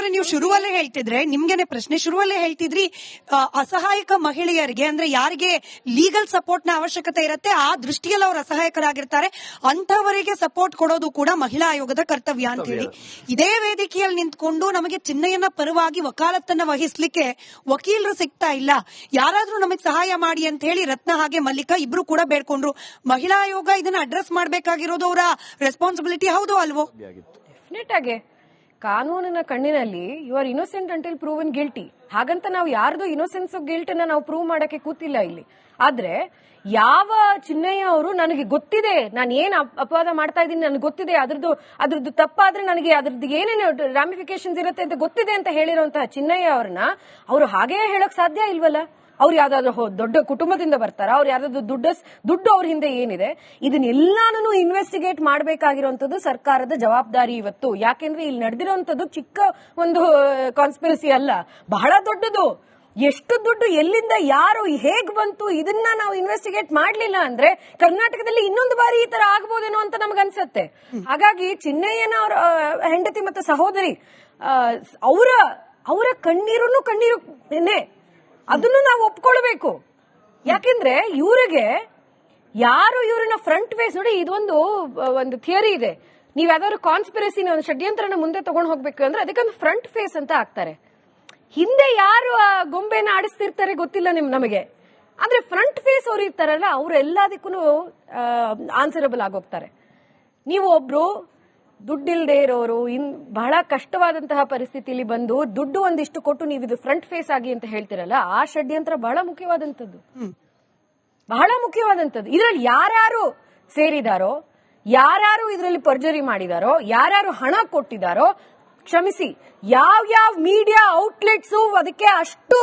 ಅವರೇ, ನೀವು ಶುರುವಲ್ಲೇ ಹೇಳ್ತಿದ್ರೆ, ನಿಮ್ಗೆನೆ ಪ್ರಶ್ನೆ ಶುರುವಲ್ಲೇ ಹೇಳ್ತಿದ್ರಿ, ಅಸಹಾಯಕ ಮಹಿಳೆಯರಿಗೆ ಅಂದ್ರೆ ಯಾರಿಗೆ ಲೀಗಲ್ ಸಪೋರ್ಟ್ ನ ಅವಶ್ಯಕತೆ ಇರುತ್ತೆ ಆ ದೃಷ್ಟಿಯಲ್ಲಿ ಅವರು ಅಸಹಾಯಕರಾಗಿರ್ತಾರೆ, ಅಂತವರಿಗೆ ಸಪೋರ್ಟ್ ಕೊಡೋದು ಕೂಡ ಮಹಿಳಾ ಆಯೋಗದ ಕರ್ತವ್ಯ ಅಂತ ಹೇಳಿ. ಇದೇ ವೇದಿಕೆಯಲ್ಲಿ ನಿಂತ್ಕೊಂಡು ನಮಗೆ ಚಿನ್ನಯ್ಯನ ಪರವಾಗಿ ವಕಾಲತ್ತನ್ನ ವಹಿಸ್ಲಿಕ್ಕೆ ವಕೀಲರು ಸಿಗ್ತಾ ಇಲ್ಲ, ಯಾರಾದ್ರೂ ನಮಗೆ ಸಹಾಯ ಮಾಡಿ ಅಂತ ಹೇಳಿ ರತ್ನ ಹಾಗೆ ಮಲ್ಲಿಕಾ ಇಬ್ರು ಕೂಡ ಬೇಡ್ಕೊಂಡ್ರು. ಮಹಿಳಾ ಆಯೋಗ ಇದನ್ನ ಅಡ್ರೆಸ್ ಮಾಡಬೇಕಾಗಿರೋದು ಅವರ ರೆಸ್ಪಾನ್ಸಿಬಿಲಿಟಿ, ಹೌದು ಅಲ್ವೋ? ಡೆಫಿನೆಟ್ ಆಗಿ ಕಾನೂನಿನ ಕಣ್ಣಿನಲ್ಲಿ you are innocent until proven guilty. ಹಾಗಂತ ನಾವು ಯಾರ್ದು ಇನ್ನೋಸೆನ್ಸ್ ಗಿಲ್ಟ್ ಅನ್ನ ನಾವು ಪ್ರೂವ್ ಮಾಡಕ್ಕೆ ಕೂತಿಲ್ಲ ಇಲ್ಲಿ. ಆದ್ರೆ ಯಾವ ಚಿನ್ನಯ್ಯ ಅವರು ನನಗೆ ಗೊತ್ತಿದೆ, ನಾನು ಏನ್ ಅಪವಾದ ಮಾಡ್ತಾ ಇದ್ದೀನಿ ನನಗೆ ಗೊತ್ತಿದೆ, ಅದ್ರದ್ದು ತಪ್ಪಾದ್ರೆ ನನಗೆ ಅದ್ರದ್ದು ಏನೇನು ರಾಮಿಫಿಕೇಶನ್ಸ್ ಇರುತ್ತೆ ಅಂತ ಗೊತ್ತಿದೆ ಅಂತ ಹೇಳಿರುವಂತಹ ಚಿನ್ನಯ್ಯ ಅವ್ರನ್ನ ಅವರು ಹಾಗೇ ಹೇಳಕ್ ಸಾಧ್ಯ ಇಲ್ವಲ್ಲ? ಅವ್ರು ಯಾವ್ದಾದ್ರು ದೊಡ್ಡ ಕುಟುಂಬದಿಂದ ಬರ್ತಾರ, ಅವ್ರು ಯಾವ್ದಾದ್ರು ದುಡ್ಡು ಅವ್ರ ಹಿಂದೆ ಏನಿದೆ, ಇದನ್ನೆಲ್ಲಾನು ಇನ್ವೆಸ್ಟಿಗೇಟ್ ಮಾಡಬೇಕಾಗಿರುವಂತದ್ದು ಸರ್ಕಾರದ ಜವಾಬ್ದಾರಿ ಇವತ್ತು. ಯಾಕೆಂದ್ರೆ ಇಲ್ಲಿ ನಡೆದಿರುವಂತದ್ದು ಚಿಕ್ಕ ಒಂದು ಕಾನ್ಸ್ಪಿರಸಿ ಅಲ್ಲ, ಬಹಳ ದೊಡ್ಡದು. ಎಷ್ಟು ದುಡ್ಡು ಎಲ್ಲಿಂದ ಯಾರು ಹೇಗ್ ಬಂತು ಇದನ್ನ ನಾವು ಇನ್ವೆಸ್ಟಿಗೇಟ್ ಮಾಡ್ಲಿಲ್ಲ ಅಂದ್ರೆ ಕರ್ನಾಟಕದಲ್ಲಿ ಇನ್ನೊಂದು ಬಾರಿ ಈ ತರ ಆಗ್ಬೋದೇನೋ ಅಂತ ನಮ್ಗನ್ಸತ್ತೆ. ಹಾಗಾಗಿ ಚಿನ್ನಯ್ಯನ ಅವರ ಹೆಂಡತಿ ಮತ್ತು ಸಹೋದರಿ ಅವರ ಕಣ್ಣೀರು ಅದನ್ನು ನಾವು ಒಪ್ಕೊಳ್ಬೇಕು. ಯಾಕೆಂದ್ರೆ ಇವ್ರನ್ನ ಫ್ರಂಟ್ ಫೇಸ್ ನೋಡಿ, ಒಂದು ಥಿಯರಿ ಇದೆ, ನೀವ್ ಯಾವ್ದಾದ್ರು ಕಾನ್ಸ್ಪಿರಸಿನ ಒಂದು ಷಡ್ಯಂತ್ರನ ಮುಂದೆ ತಗೊಂಡು ಹೋಗ್ಬೇಕು ಅಂದ್ರೆ ಅದಕ್ಕೊಂದು ಫ್ರಂಟ್ ಫೇಸ್ ಅಂತ ಹಾಕ್ತಾರೆ. ಹಿಂದೆ ಯಾರು ಆ ಗೊಂಬೆನ ಆಡಿಸ್ತಿರ್ತಾರೆ ಗೊತ್ತಿಲ್ಲ ನಮಗೆ, ಆದ್ರೆ ಫ್ರಂಟ್ ಫೇಸ್ ಅವ್ರು ಇರ್ತಾರಲ್ಲ ಅವ್ರು ಎಲ್ಲದಕ್ಕೂ ಆನ್ಸರಬಲ್ ಆಗೋಗ್ತಾರೆ. ನೀವು ಒಬ್ರು ದುಡ್ಡಿಲ್ದೇ ಇರೋರು ಬಹಳ ಕಷ್ಟವಾದಂತಹ ಪರಿಸ್ಥಿತಿಯಲ್ಲಿ ಬಂದು ದುಡ್ಡು ಒಂದಿಷ್ಟು ಕೊಟ್ಟು ನೀವು ಇದು ಫ್ರಂಟ್ ಫೇಸ್ ಆಗಿ ಅಂತ ಹೇಳ್ತಿರಲ್ಲ, ಆ ಷಡ್ಯಂತ್ರ ಬಹಳ ಮುಖ್ಯವಾದಂತದ್ದು. ಇದರಲ್ಲಿ ಯಾರ್ಯಾರು ಸೇರಿದಾರೋ, ಯಾರ್ಯಾರು ಇದರಲ್ಲಿ ಪರ್ಜರಿ ಮಾಡಿದಾರೋ, ಯಾರ್ಯಾರು ಹಣ ಕೊಟ್ಟಿದಾರೋ, ಕ್ಷಮಿಸಿ, ಯಾವ ಮೀಡಿಯಾ ಔಟ್ಲೆಟ್ಸ್ ಅದಕ್ಕೆ ಅಷ್ಟು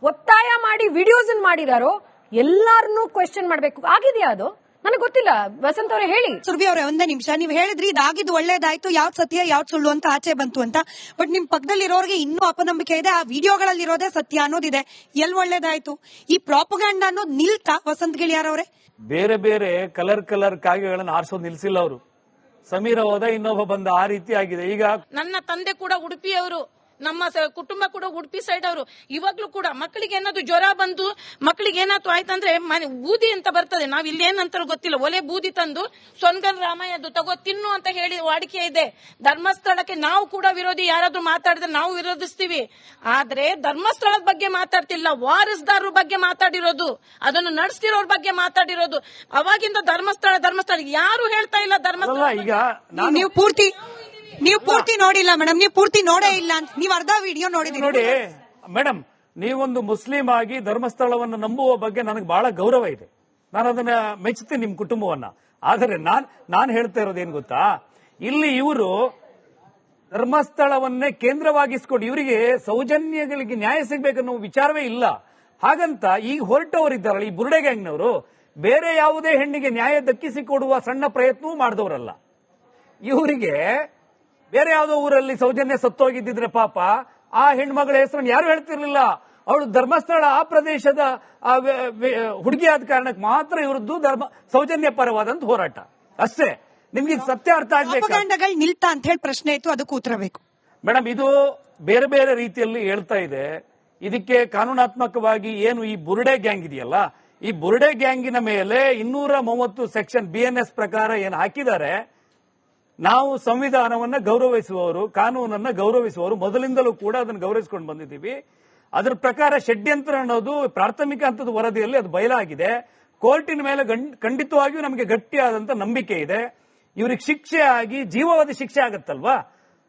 ಒತ್ತಾಯ ಮಾಡಿ ವಿಡಿಯೋಸ್ ಮಾಡಿದಾರೋ ಎಲ್ಲಾರನ್ನೂ ಕ್ವೆಶ್ಚನ್ ಮಾಡ್ಬೇಕು. ಆಗಿದೆಯಾ ಅದು? ನನಗೆ ಗೊತ್ತಿಲ್ಲ. ವಸಂತ್ ಅವರೇ ಹೇಳಿ. ಸುರ್ಭಿ ಅವರೇ, ಒಂದೇ ನಿಮಿಷ. ನೀವು ಹೇಳಿದ್ರಿ ಇದಾಗಿದ್ದು ಒಳ್ಳೇದಾಯ್ತು, ಯಾವ್ದು ಸತ್ಯ ಯಾವ್ದು ಸುಳ್ಳು ಅಂತ ಆಚೆ ಬಂತು ಅಂತ. ಬಟ್ ನಿಮ್ ಪಕ್ಕದಲ್ಲಿರೋರಿಗೆ ಇನ್ನೂ ಅಪನಂಬಿಕೆ ಇದೆ, ಆ ವಿಡಿಯೋಗಳಲ್ಲಿ ಇರೋದೇ ಸತ್ಯ ಅನ್ನೋದಿದೆ. ಎಲ್ಲಿ ಒಳ್ಳೇದಾಯ್ತು? ಈ ಪ್ರಾಪಗಾಂಡ ಅನ್ನೋದು ನಿಲ್ತಾ ವಸಂತ್ ಗಿಳಿಯಾರವ್ರೆ? ಬೇರೆ ಬೇರೆ ಕಲರ್ ಕಾಗೆಗಳನ್ನು ಆರಿಸೋದು ನಿಲ್ಸಿಲ್ಲ ಅವರು. ಸಮೀರ ಹೋದ, ಇನ್ನೊಬ್ಬ ಬಂದ, ಆ ರೀತಿ ಆಗಿದೆ. ಈಗ ನನ್ನ ತಂದೆ ಕೂಡ ಉಡುಪಿಯವರು, ನಮ್ಮ ಕುಟುಂಬ ಕೂಡ ಉಡುಪಿ ಸೈಡ್ ಅವರು. ಇವಾಗ್ಲೂ ಕೂಡ ಮಕ್ಕಳಿಗೆ ಏನಾದ್ರು ಜ್ವರ ಬಂದು ಮಕ್ಕಳಿಗೆ ಏನಾದ್ರು ಆಯ್ತಂದ್ರೆ ಬೂದಿ ಅಂತ ಬರ್ತದೆ, ನಾವ್ ಇಲ್ಲಿ ಏನಂತ ಗೊತ್ತಿಲ್ಲ, ಒಲೆ ಬೂದಿ ತಂದು ಸೊನ್ಗನ್ ರಾಮಯ್ಯದು ತಗೋ ತಿನ್ನು ಅಂತ ಹೇಳಿ ವಾಡಿಕೆ ಇದೆ. ಧರ್ಮಸ್ಥಳಕ್ಕೆ ನಾವು ಕೂಡ ವಿರೋಧಿ, ಯಾರಾದ್ರೂ ಮಾತಾಡಿದ್ರೆ ನಾವು ವಿರೋಧಿಸ್ತೀವಿ. ಆದ್ರೆ ಧರ್ಮಸ್ಥಳದ ಬಗ್ಗೆ ಮಾತಾಡ್ತಿಲ್ಲ, ವಾರಸ್ದಾರರ ಬಗ್ಗೆ ಮಾತಾಡಿರೋದು, ಅದನ್ನು ನಡೆಸ್ತಿರೋರ್ ಬಗ್ಗೆ ಮಾತಾಡಿರೋದು. ಅವಾಗಿಂದ ಧರ್ಮಸ್ಥಳ ಯಾರು ಹೇಳ್ತಾ ಇಲ್ಲ. ಧರ್ಮಸ್ಥಳ ಈಗ ನೀವು ಪೂರ್ತಿ ನೋಡಿಲ್ಲ ಮೇಡಮ್, ನೀವು ಪೂರ್ತಿ ನೋಡೇ ಇಲ್ಲ ಅಂತ ನೀವು ಅರ್ಧ ವಿಡಿಯೋ ನೋಡಿದ್ರಿ. ನೋಡಿ ಮೇಡಮ್, ನೀವೊಂದು ಮುಸ್ಲಿಂ ಆಗಿ ಧರ್ಮಸ್ಥಳವನ್ನು ನಂಬುವ ಬಗ್ಗೆ ನನಗೆ ಬಹಳ ಗೌರವ ಇದೆ, ನಾನು ಅದನ್ನ ಮೆಚ್ಚುತ್ತೀನಿ ನಿಮ್ ಕುಟುಂಬವನ್ನ. ಆದರೆ ನಾನು ಹೇಳ್ತಾ ಇರೋದೇನು ಗೊತ್ತಾ, ಇಲ್ಲಿ ಇವರು ಧರ್ಮಸ್ಥಳವನ್ನೇ ಕೇಂದ್ರವಾಗಿಸ್ಕೊಂಡು ಇವರಿಗೆ ಸೌಜನ್ಯಗಳಿಗೆ ನ್ಯಾಯ ಸಿಗ್ಬೇಕನ್ನೋ ವಿಚಾರವೇ ಇಲ್ಲ. ಹಾಗಂತ ಈಗ ಹೊರಟವರಿದ್ದಾರಲ್ಲ ಈ ಬುರುಡೆ ಗ್ಯಾಂಗ್ನವರು, ಬೇರೆ ಯಾವುದೇ ಹೆಣ್ಣಿಗೆ ನ್ಯಾಯ ದಕ್ಕಿಸಿಕೊಡುವ ಸಣ್ಣ ಪ್ರಯತ್ನವೂ ಮಾಡಿದವರಲ್ಲ. ಇವರಿಗೆ ಬೇರೆ ಯಾವುದೋ ಊರಲ್ಲಿ ಸೌಜನ್ಯ ಸತ್ತೋಗಿದ್ದಿದ್ರೆ ಪಾಪ ಆ ಹೆಣ್ಮಗಳ ಹೆಸರನ್ನು ಯಾರು ಹೇಳ್ತಿರ್ಲಿಲ್ಲ. ಅವಳು ಧರ್ಮಸ್ಥಳ ಆ ಪ್ರದೇಶದ ಹುಡುಗಿ ಆದ ಕಾರಣಕ್ಕೆ ಮಾತ್ರ ಇವರದ್ದು ಸೌಜನ್ಯ ಪರವಾದಂತ ಹೋರಾಟ ಅಷ್ಟೇ. ನಿಮ್ಗೆ ಸತ್ಯ ಅರ್ಥ ಆಗ್ಬೇಕು. ನಿಲ್ತಾ ಅಂತ ಹೇಳಿ ಪ್ರಶ್ನೆ ಇತ್ತು, ಅದಕ್ಕೂ ಉತ್ತರ ಬೇಕು ಮೇಡಮ್. ಇದು ಬೇರೆ ಬೇರೆ ರೀತಿಯಲ್ಲಿ ಹೇಳ್ತಾ ಇದೆ. ಇದಕ್ಕೆ ಕಾನೂನಾತ್ಮಕವಾಗಿ ಏನು ಈ ಬುರುಡೆ ಗ್ಯಾಂಗ್ ಇದೆಯಲ್ಲ, ಈ ಬುರುಡೆ ಗ್ಯಾಂಗಿನ ಮೇಲೆ 230 ಸೆಕ್ಷನ್ BNS ಪ್ರಕಾರ ಏನು ಹಾಕಿದ್ದಾರೆ, ನಾವು ಸಂವಿಧಾನವನ್ನ ಗೌರವಿಸುವವರು, ಕಾನೂನನ್ನ ಗೌರವಿಸುವವರು, ಮೊದಲಿಂದಲೂ ಕೂಡ ಅದನ್ನು ಗೌರವಿಸಿಕೊಂಡು ಬಂದಿದ್ದೀವಿ. ಅದರ ಪ್ರಕಾರ ಷಡ್ಯಂತ್ರ ಅನ್ನೋದು ಪ್ರಾಥಮಿಕ ಹಂತದ ವರದಿಯಲ್ಲಿ ಅದು ಬಯಲಾಗಿದೆ. ಕೋರ್ಟಿನ ಮೇಲೆ ಖಂಡಿತವಾಗಿಯೂ ನಮಗೆ ಗಟ್ಟಿಯಾದಂತ ನಂಬಿಕೆ ಇದೆ. ಇವ್ರಿಗೆ ಶಿಕ್ಷೆ ಆಗಿ ಜೀವಾವಧಿ ಶಿಕ್ಷೆ ಆಗತ್ತಲ್ವಾ,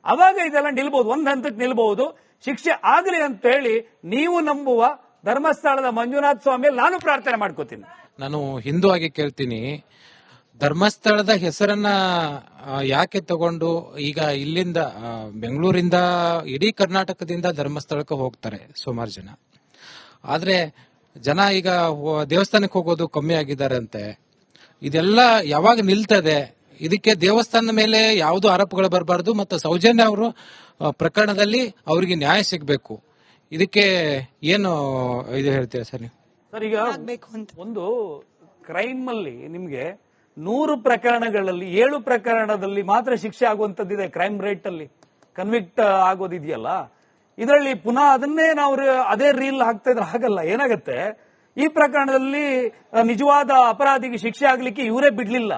ಅವಾಗ ಇದೆಲ್ಲ ನಿಲ್ಬಹುದು, ಒಂದ್ ಹಂತಕ್ಕೆ ನಿಲ್ಬಹುದು. ಶಿಕ್ಷೆ ಆಗಲಿ ಅಂತ ಹೇಳಿ ನೀವು ನಂಬುವ ಧರ್ಮಸ್ಥಳದ ಮಂಜುನಾಥ ಸ್ವಾಮಿಯಲ್ಲಿ ನಾನು ಪ್ರಾರ್ಥನೆ ಮಾಡ್ಕೋತೀನಿ. ನಾನು ಹಿಂದೂ ಆಗಿ ಕೇಳ್ತೀನಿ, ಧರ್ಮಸ್ಥಳದ ಹೆಸರನ್ನ ಯಾಕೆ ತಗೊಂಡು ಈಗ ಇಲ್ಲಿಂದ ಬೆಂಗಳೂರಿಂದ ಇಡೀ ಕರ್ನಾಟಕದಿಂದ ಧರ್ಮಸ್ಥಳಕ್ಕೆ ಹೋಗ್ತಾರೆ ಸುಮಾರು ಜನ, ಆದ್ರೆ ಜನ ಈಗ ದೇವಸ್ಥಾನಕ್ಕೆ ಹೋಗೋದು ಕಮ್ಮಿ ಆಗಿದ್ದಾರೆ ಅಂತೆ. ಇದೆಲ್ಲ ಯಾವಾಗ ನಿಲ್ತದೆ? ಇದಕ್ಕೆ ದೇವಸ್ಥಾನದ ಮೇಲೆ ಯಾವುದು ಆರೋಪಗಳು ಬರಬಾರ್ದು ಮತ್ತು ಸೌಜನ್ಯ ಅವರು ಪ್ರಕರಣದಲ್ಲಿ ಅವರಿಗೆ ನ್ಯಾಯ ಸಿಗಬೇಕು. ಇದಕ್ಕೆ ಏನು ಇದು ಹೇಳ್ತೀರಾ ಸರ್ ನೀವು? ಸರ್, ಈಗ ಒಂದು ಕ್ರೈಮ್ ಅಲ್ಲಿ ನಿಮ್ಗೆ 100 ಪ್ರಕರಣಗಳಲ್ಲಿ 7 ಪ್ರಕರಣದಲ್ಲಿ ಮಾತ್ರ ಶಿಕ್ಷೆ ಆಗುವಂತದ್ದಿದೆ ಕ್ರೈಮ್ ರೇಟ್ ಅಲ್ಲಿ. ಕನ್ವಿಕ್ಟ್ ಆಗೋದಿದೆಯಲ್ಲ, ಇದರಲ್ಲಿ ಪುನಃ ಅದನ್ನೇ ನಾವು ಅದೇ ರೀಲ್ ಹಾಕ್ತಾ ಇದ್ರೆ ಹಾಗಲ್ಲ. ಏನಾಗುತ್ತೆ, ಈ ಪ್ರಕರಣದಲ್ಲಿ ನಿಜವಾದ ಅಪರಾಧಿಗೆ ಶಿಕ್ಷೆ ಆಗ್ಲಿಕ್ಕೆ ಇವರೇ ಬಿಡ್ಲಿಲ್ಲ.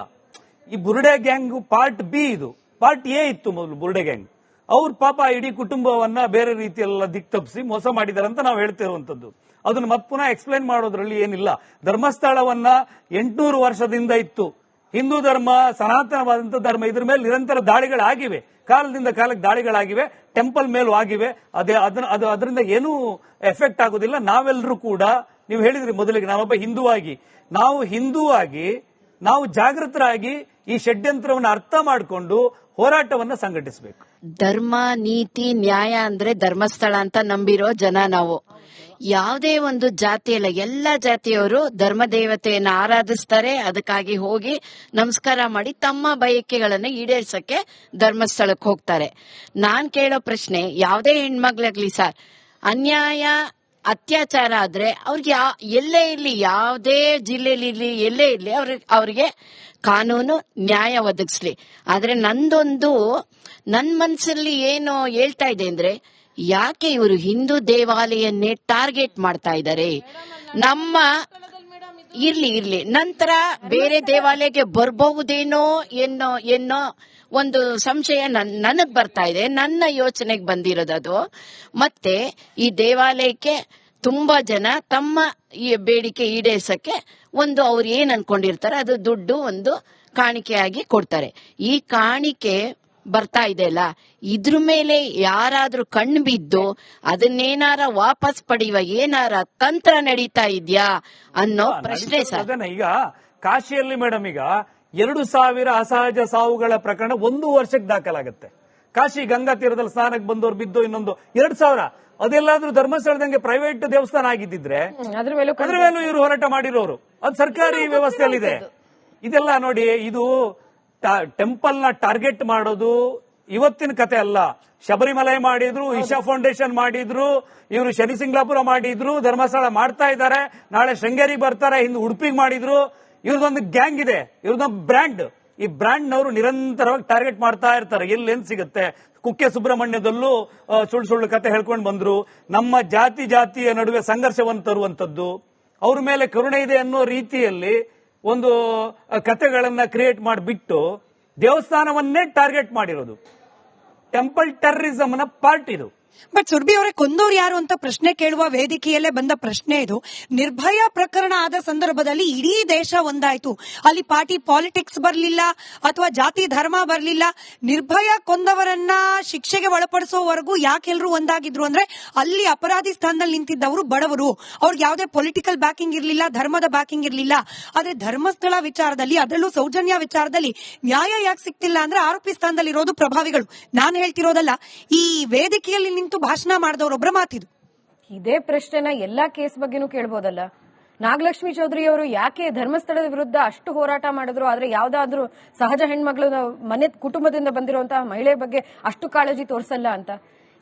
ಈ ಬುರುಡೆ ಗ್ಯಾಂಗ್ ಪಾರ್ಟ್ ಬಿ, ಇದು ಪಾರ್ಟ್ ಎ ಇತ್ತು ಮೊದಲು. ಬುರುಡೆ ಗ್ಯಾಂಗ್ ಅವ್ರ ಪಾಪ ಇಡೀ ಕುಟುಂಬವನ್ನ ಬೇರೆ ರೀತಿಯೆಲ್ಲ ದಿಕ್ತಪ್ಪಿಸಿ ಮೋಸ ಮಾಡಿದಾರೆ ಅಂತ ನಾವು ಹೇಳ್ತಿರುವಂತದ್ದು. ಅದನ್ನ ಮತ್ತೆ ಪುನಃ ಎಕ್ಸ್ಪ್ಲೈನ್ ಮಾಡೋದ್ರಲ್ಲಿ ಏನಿಲ್ಲ. ಧರ್ಮಸ್ಥಳವನ್ನ 800 ವರ್ಷದಿಂದ ಇತ್ತು. ಹಿಂದೂ ಧರ್ಮ, ಸನಾತನವಾದಂತಹ ಧರ್ಮ, ಇದ್ರ ಮೇಲೆ ನಿರಂತರ ದಾಳಿಗಳಾಗಿವೆ, ಕಾಲದಿಂದ ಕಾಲಕ್ಕೆ ದಾಳಿಗಳಾಗಿವೆ, ಟೆಂಪಲ್ ಮೇಲೂ ಆಗಿವೆ. ಅದರಿಂದ ಏನೂ ಎಫೆಕ್ಟ್ ಆಗೋದಿಲ್ಲ. ನಾವೆಲ್ಲರೂ ಕೂಡ, ನೀವು ಹೇಳಿದ್ರಿ ಮೊದಲಿಗೆ, ನಾವೊಬ್ಬ ಹಿಂದೂವಾಗಿ ನಾವು ಜಾಗೃತರಾಗಿ ಈ ಷಡ್ಯಂತ್ರವನ್ನು ಅರ್ಥ ಮಾಡಿಕೊಂಡು ಹೋರಾಟವನ್ನ ಸಂಘಟಿಸಬೇಕು. ಧರ್ಮ, ನೀತಿ, ನ್ಯಾಯ ಅಂದ್ರೆ ಧರ್ಮಸ್ಥಳ ಅಂತ ನಂಬಿರೋ ಜನ ನಾವು. ಯಾವುದೇ ಒಂದು ಜಾತಿಯಲ್ಲ, ಎಲ್ಲ ಜಾತಿಯವರು ಧರ್ಮ ದೇವತೆಯನ್ನ ಆರಾಧಿಸ್ತಾರೆ. ಅದಕ್ಕಾಗಿ ಹೋಗಿ ನಮಸ್ಕಾರ ಮಾಡಿ ತಮ್ಮ ಬಯಕೆಗಳನ್ನ ಈಡೇರಿಸಕ್ಕೆ ಧರ್ಮಸ್ಥಳಕ್ಕೆ ಹೋಗ್ತಾರೆ. ನಾನ್ ಕೇಳೋ ಪ್ರಶ್ನೆ, ಯಾವುದೇ ಹೆಣ್ಮಗ್ಳಾಗ್ಲಿ ಸರ್, ಅನ್ಯಾಯ ಅತ್ಯಾಚಾರ ಆದ್ರೆ ಅವ್ರಿಗೆ ಎಲ್ಲೇ ಇರ್ಲಿ, ಯಾವುದೇ ಜಿಲ್ಲೆಯಲ್ಲಿ ಎಲ್ಲೇ ಇರ್ಲಿ, ಅವ್ರಿಗೆ ಕಾನೂನು ನ್ಯಾಯ ಒದಗಿಸ್ಲಿ. ಆದ್ರೆ ನನ್ ಮನ್ಸಲ್ಲಿ ಏನು ಹೇಳ್ತಾ ಇದೆ ಅಂದ್ರೆ, ಯಾಕೆ ಇವರು ಹಿಂದೂ ದೇವಾಲಯನ್ನೇ ಟಾರ್ಗೆಟ್ ಮಾಡ್ತಾ ಇದ್ದಾರೆ? ನಮ್ಮ ಇರ್ಲಿ ನಂತರ ಬೇರೆ ದೇವಾಲಯಕ್ಕೆ ಬರ್ಬಹುದೇನೋ ಎನ್ನೋ ಒಂದು ಸಂಶಯ ನನಗ್ ಬರ್ತಾ ಇದೆ. ನನ್ನ ಯೋಚನೆಗೆ ಬಂದಿರೋದದು. ಮತ್ತೆ ಈ ದೇವಾಲಯಕ್ಕೆ ತುಂಬಾ ಜನ ತಮ್ಮ ಈ ಬೇಡಿಕೆ ಈಡೇರಿಸಕ್ಕೆ ಒಂದು ಅವ್ರು ಏನ್ ಅನ್ಕೊಂಡಿರ್ತಾರೆ ಅದು ದುಡ್ಡು ಒಂದು ಕಾಣಿಕೆಯಾಗಿ ಕೊಡ್ತಾರೆ. ಈ ಕಾಣಿಕೆ ಬರ್ತಾ ಇದೆಯಲ್ಲ, ಇದ್ರ ಮೇಲೆ ಯಾರಾದ್ರೂ ಕಣ್ಣು ಬಿದ್ದು ಅದನ್ನೇನಾರ ವಾಪಸ್ ಪಡೆಯುವ ಏನಾರ ತಂತ್ರ ನಡೀತಾ ಇದ್ಯಾ ಅನ್ನೋ ಪ್ರಶ್ನೆ ಸರ್. ಈಗ ಕಾಶಿಯಲ್ಲಿ ಮೇಡಮ್, ಈಗ 2000 ಅಸಹಜ ಸಾವುಗಳ ಪ್ರಕರಣ 1 ವರ್ಷಕ್ಕೆ ದಾಖಲಾಗುತ್ತೆ. ಕಾಶಿ ಗಂಗಾ ತೀರದಲ್ಲಿ ಸ್ನಾನಕ್ಕೆ ಬಂದವರು ಬಿದ್ದು ಇನ್ನೊಂದು 2000. ಅದೆಲ್ಲಾದ್ರೂ ಧರ್ಮಸ್ಥಳದಂಗೆ ಪ್ರೈವೇಟ್ ದೇವಸ್ಥಾನ ಆಗಿದ್ದಿದ್ರೆ ಅದ್ರ ಮೇಲೂ ಇವರು ಹೋರಾಟ ಮಾಡಿರೋರು. ಅದು ಸರ್ಕಾರಿ ವ್ಯವಸ್ಥೆಯಲ್ಲಿದೆ. ಇದೆಲ್ಲ ನೋಡಿ, ಇದು ಟೆಂಪಲ್ ನ ಟಾರ್ಗೆಟ್ ಮಾಡೋದು ಇವತ್ತಿನ ಕತೆ ಅಲ್ಲ. ಶಬರಿಮಲೆ ಮಾಡಿದ್ರು, ಇಶಾ ಫೌಂಡೇಶನ್ ಮಾಡಿದ್ರು, ಇವರು ಶನಿಸಿಂಗ್ಲಾಪುರ ಮಾಡಿದ್ರು, ಧರ್ಮಸ್ಥಳ ಮಾಡ್ತಾ ಇದ್ದಾರೆ, ನಾಳೆ ಶೃಂಗೇರಿ ಬರ್ತಾರೆ, ಹಿಂದೆ ಉಡುಪಿಗೆ ಮಾಡಿದ್ರು. ಇವ್ರದೊಂದು ಗ್ಯಾಂಗ್ ಇದೆ, ಇವ್ರದೊಂದು ಬ್ರ್ಯಾಂಡ್. ಈ ಬ್ರ್ಯಾಂಡ್ ನವರು ನಿರಂತರವಾಗಿ ಟಾರ್ಗೆಟ್ ಮಾಡ್ತಾ ಇರ್ತಾರೆ. ಎಲ್ಲೇನ್ ಸಿಗುತ್ತೆ. ಕುಕ್ಕೆ ಸುಬ್ರಹ್ಮಣ್ಯದಲ್ಲೂ ಸುಳ್ಳು ಕತೆ ಹೇಳ್ಕೊಂಡು ಬಂದ್ರು. ನಮ್ಮ ಜಾತಿಯ ನಡುವೆ ಸಂಘರ್ಷವನ್ನು ತರುವಂತದ್ದು, ಅವ್ರ ಮೇಲೆ ಕರುಣೆ ಇದೆ ಅನ್ನೋ ರೀತಿಯಲ್ಲಿ ಒಂದು ಕತೆಗಳನ್ನ ಕ್ರಿಯೇಟ್ ಮಾಡಿಬಿಟ್ಟು ದೇವಸ್ಥಾನವನ್ನೇ ಟಾರ್ಗೆಟ್ ಮಾಡಿರೋದು ಟೆಂಪಲ್ ಟೆರರಿಸಮ್ ನ ಪಾರ್ಟ್ ಇದು. ಬಟ್ ಸುರ್ಬಿ ಅವರೇ, ಕೊಂದವ್ರು ಯಾರು ಅಂತ ಪ್ರಶ್ನೆ ಕೇಳುವ ವೇದಿಕೆಯಲ್ಲೇ ಬಂದ ಪ್ರಶ್ನೆ ಇದು. ನಿರ್ಭಯ ಪ್ರಕರಣ ಆದ ಸಂದರ್ಭದಲ್ಲಿ ಇಡೀ ದೇಶ ಒಂದಾಯ್ತು. ಅಲ್ಲಿ ಪಾರ್ಟಿ ಪಾಲಿಟಿಕ್ಸ್ ಬರಲಿಲ್ಲ ಅಥವಾ ಜಾತಿ ಧರ್ಮ ಬರಲಿಲ್ಲ. ನಿರ್ಭಯ ಕೊಂದವರನ್ನ ಶಿಕ್ಷೆಗೆ ಒಳಪಡಿಸೋವರೆಗೂ ಯಾಕೆಲ್ಲರೂ ಒಂದಾಗಿದ್ರು ಅಂದ್ರೆ, ಅಲ್ಲಿ ಅಪರಾಧಿ ಸ್ಥಾನದಲ್ಲಿ ನಿಂತಿದ್ದವರು ಬಡವರು, ಅವ್ರಿಗೆ ಯಾವುದೇ ಪೊಲಿಟಿಕಲ್ ಬ್ಯಾಕಿಂಗ್ ಇರಲಿಲ್ಲ, ಧರ್ಮದ ಬ್ಯಾಕಿಂಗ್ ಇರಲಿಲ್ಲ. ಆದ್ರೆ ಧರ್ಮಸ್ಥಳ ವಿಚಾರದಲ್ಲಿ, ಅದರಲ್ಲೂ ಸೌಜನ್ಯ ವಿಚಾರದಲ್ಲಿ ನ್ಯಾಯ ಯಾಕೆ ಸಿಗ್ತಿಲ್ಲ ಅಂದ್ರೆ, ಆರೋಪಿ ಸ್ಥಾನದಲ್ಲಿ ಇರೋದು ಪ್ರಭಾವಿಗಳು. ನಾನು ಹೇಳ್ತಿರೋದಲ್ಲ, ಈ ವೇದಿಕೆಯಲ್ಲಿ ನಿಂತು ಭಾಷಣ ಮಾಡಿದವರೊಬ್ಬರ ಮಾತಿದು. ಇದೇ ಪ್ರಶ್ನೆನ ಎಲ್ಲಾ ಕೇಸ್ ಬಗ್ಗೆನೂ ಕೇಳ್ಬೋದಲ್ಲ. ನಾಗಲಕ್ಷ್ಮಿ ಚೌಧರಿ ಅವರು ಯಾಕೆ ಧರ್ಮಸ್ಥಳದ ವಿರುದ್ಧ ಅಷ್ಟು ಹೋರಾಟ ಮಾಡಿದ್ರು, ಆದ್ರೆ ಯಾವ್ದಾದ್ರೂ ಸಹಜ ಹೆಣ್ಮಗಳು ಮನೆ ಕುಟುಂಬದಿಂದ ಬಂದಿರುವಂತಹ ಮಹಿಳೆ ಬಗ್ಗೆ ಅಷ್ಟು ಕಾಳಜಿ ತೋರಿಸಲ್ಲ ಅಂತ?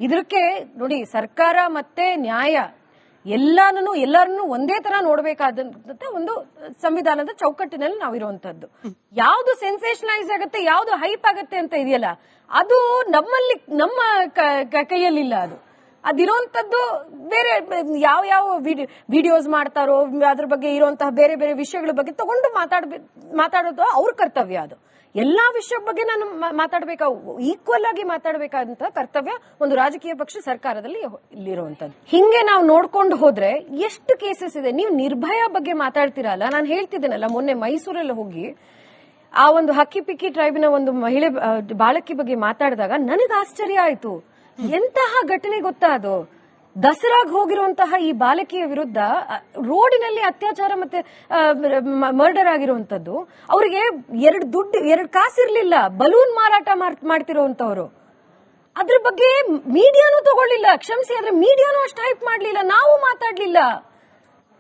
ಇದಕ್ಕೆ ನೋಡಿ, ಸರ್ಕಾರ ಮತ್ತೆ ನ್ಯಾಯ ಎಲ್ಲರನ್ನೂ ಒಂದೇ ತರ ನೋಡ್ಬೇಕಾದಂತ ಒಂದು ಸಂವಿಧಾನದ ಚೌಕಟ್ಟಿನಲ್ಲಿ ನಾವಿರುವಂತದ್ದು. ಯಾವ್ದು ಸೆನ್ಸೇಷನೈಸ್ ಆಗುತ್ತೆ, ಯಾವ್ದು ಹೈಪ್ ಆಗುತ್ತೆ ಅಂತ ಇದೆಯಲ್ಲ, ಅದು ನಮ್ಮ ಕೈಯಲ್ಲಿಲ್ಲ. ಅದಿರುವಂತದ್ದು ಬೇರೆ ಯಾವ ವಿಡಿಯೋಸ್ ಮಾಡ್ತಾರೋ ಅದ್ರ ಬಗ್ಗೆ ಇರುವಂತಹ ಬೇರೆ ಬೇರೆ ವಿಷಯಗಳ ಬಗ್ಗೆ ತಗೊಂಡು ಮಾತಾಡೋದು ಅವ್ರ ಕರ್ತವ್ಯ. ಅದು ಎಲ್ಲಾ ವಿಷಯದ ಬಗ್ಗೆ ನಾನು ಮಾತಾಡ್ಬೇಕಾ, ಈಕ್ವಲ್ ಆಗಿ ಮಾತಾಡ್ಬೇಕಾದಂತ ಕರ್ತವ್ಯ ಒಂದು ರಾಜಕೀಯ ಪಕ್ಷ ಸರ್ಕಾರದಲ್ಲಿ ಇಲ್ಲಿರುವಂತದ್ದು. ಹಿಂಗೆ ನಾವು ನೋಡ್ಕೊಂಡು ಹೋದ್ರೆ ಎಷ್ಟು ಕೇಸಸ್ ಇದೆ. ನೀವು ನಿರ್ಭಯ ಬಗ್ಗೆ ಮಾತಾಡ್ತಿರಲ್ಲ, ನಾನು ಹೇಳ್ತಿದ್ದೇನಲ್ಲ, ಮೊನ್ನೆ ಮೈಸೂರಲ್ಲಿ ಹೋಗಿ ಆ ಒಂದು ಹಕ್ಕಿ ಪಿಕ್ಕಿ ಟ್ರೈಬಿನ ಒಂದು ಮಹಿಳೆ ಬಾಲಕಿ ಬಗ್ಗೆ ಮಾತಾಡಿದಾಗ ನನಗೆ ಆಶ್ಚರ್ಯ ಆಯ್ತು. ಎಂತಹ ಘಟನೆ ಗೊತ್ತಾ ಅದು? ದಸರಾಗ್ ಹೋಗಿರುವಂತಹ ಈ ಬಾಲಕಿಯ ವಿರುದ್ಧ ರೋಡಿನಲ್ಲಿ ಅತ್ಯಾಚಾರ ಮತ್ತೆ ಮರ್ಡರ್ ಆಗಿರುವಂತದ್ದು. ಅವರಿಗೆ ಎರಡು ಕಾಸಿರ್ಲಿಲ್ಲ, ಬಲೂನ್ ಮಾರಾಟ ಮಾಡ್ತಿರೋಂತವ್ರು. ಅದ್ರ ಬಗ್ಗೆ ಮೀಡಿಯಾನು ತಗೊಳ್ಳಿಲ್ಲ. ಕ್ಷಮಿಸಿ, ಆದ್ರೆ ಮೀಡಿಯಾನು ಅಷ್ಟು ಹೈಪ್ ಮಾಡ್ಲಿಲ್ಲ, ನಾವು ಮಾತಾಡ್ಲಿಲ್ಲ.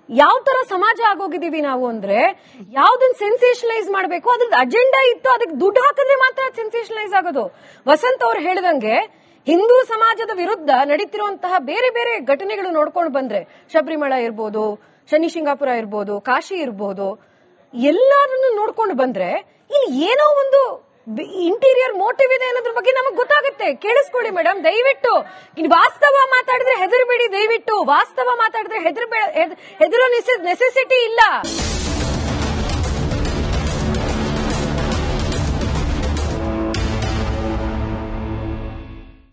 ಯಾವ ತರ ಸಮಾಜ ಆಗೋಗಿದೀವಿ ನಾವು ಅಂದ್ರೆ, ಯಾವ್ದನ್ನ ಸೆನ್ಸೇಷನಲೈಸ್ ಮಾಡ್ಬೇಕು ಅದ್ರದ್ದು ಅಜೆಂಡಾ ಇತ್ತು, ಅದಕ್ಕೆ ದುಡ್ಡು ಹಾಕಿದ್ರೆ ಮಾತ್ರ ಸೆನ್ಸೇಷನಲೈಸ್ ಆಗೋದು. ವಸಂತ್ ಅವ್ರು ಹೇಳಿದಂಗೆ ಹಿಂದೂ ಸಮಾಜದ ವಿರುದ್ಧ ನಡೀತಿರುವಂತಹ ಬೇರೆ ಬೇರೆ ಘಟನೆಗಳು ನೋಡ್ಕೊಂಡು ಬಂದ್ರೆ, ಶಬರಿಮಲ ಇರ್ಬೋದು, ಶನಿಸಿಂಗಾಪುರ ಇರ್ಬೋದು, ಕಾಶಿ ಇರ್ಬೋದು, ಎಲ್ಲರನ್ನು ನೋಡ್ಕೊಂಡು ಬಂದ್ರೆ ಇಲ್ಲಿ ಏನೋ ಒಂದು ಇಂಟೀರಿಯರ್ ಮೋಟಿವ್ ಇದೆ ಅನ್ನೋದ್ರ ಬಗ್ಗೆ ನಮಗ್ ಗೊತ್ತಾಗುತ್ತೆ. ಕೇಳಿಸ್ಕೊಳ್ಳಿ ಮೇಡಮ್, ದಯವಿಟ್ಟು ಇನ್ನು ವಾಸ್ತವ ಮಾತಾಡಿದ್ರೆ ಹೆದರಬೇಡಿ. ದಯವಿಟ್ಟು ವಾಸ್ತವ ಮಾತಾಡಿದ್ರೆ ಹೆದರೋ ನೆಸೆಸಿಟಿ ಇಲ್ಲ.